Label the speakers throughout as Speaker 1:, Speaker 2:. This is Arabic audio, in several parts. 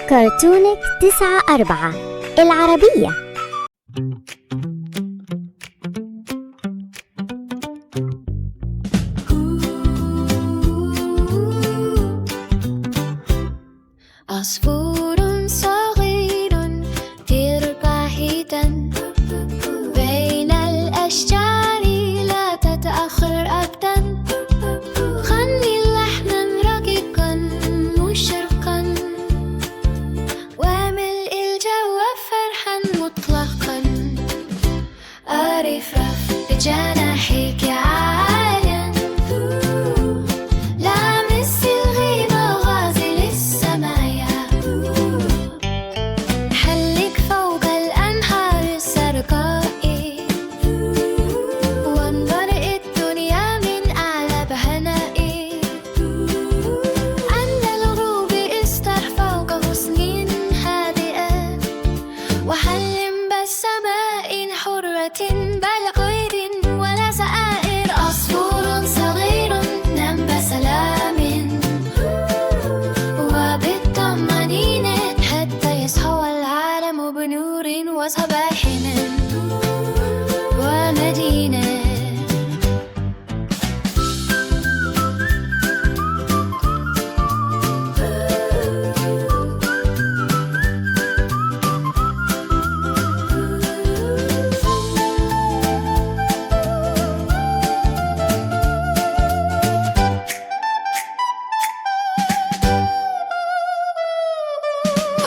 Speaker 1: كرتونك 9/4 العربية.
Speaker 2: عصفور صغير يطير بعيدا بين الأشجار، لا تتأخر أبدا. غني لحنا رقيقا مشرقا وملء الجو فرحا مطلقا. أرفرف بجناحيك عاليا، لامس الغيمة غازل السمايا. حلق فوق الأنهار الزرقاء، وانظر الدنيا من أعلى بهنائي. عند الغروب استر فوق غصن هادئة، وحلم بسماء حرة بلا قيد ولا زائر. عصفور صغير نام بسلام وبالطمأنينة، حتى يصحو العالم بنور وصباح ومدينة.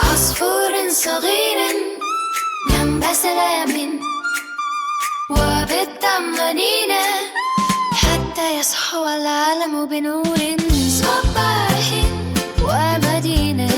Speaker 2: عصفور صغير نام بسلام وبالطمأنينة، حتى يصحو العالم بنور صباح ومدينة.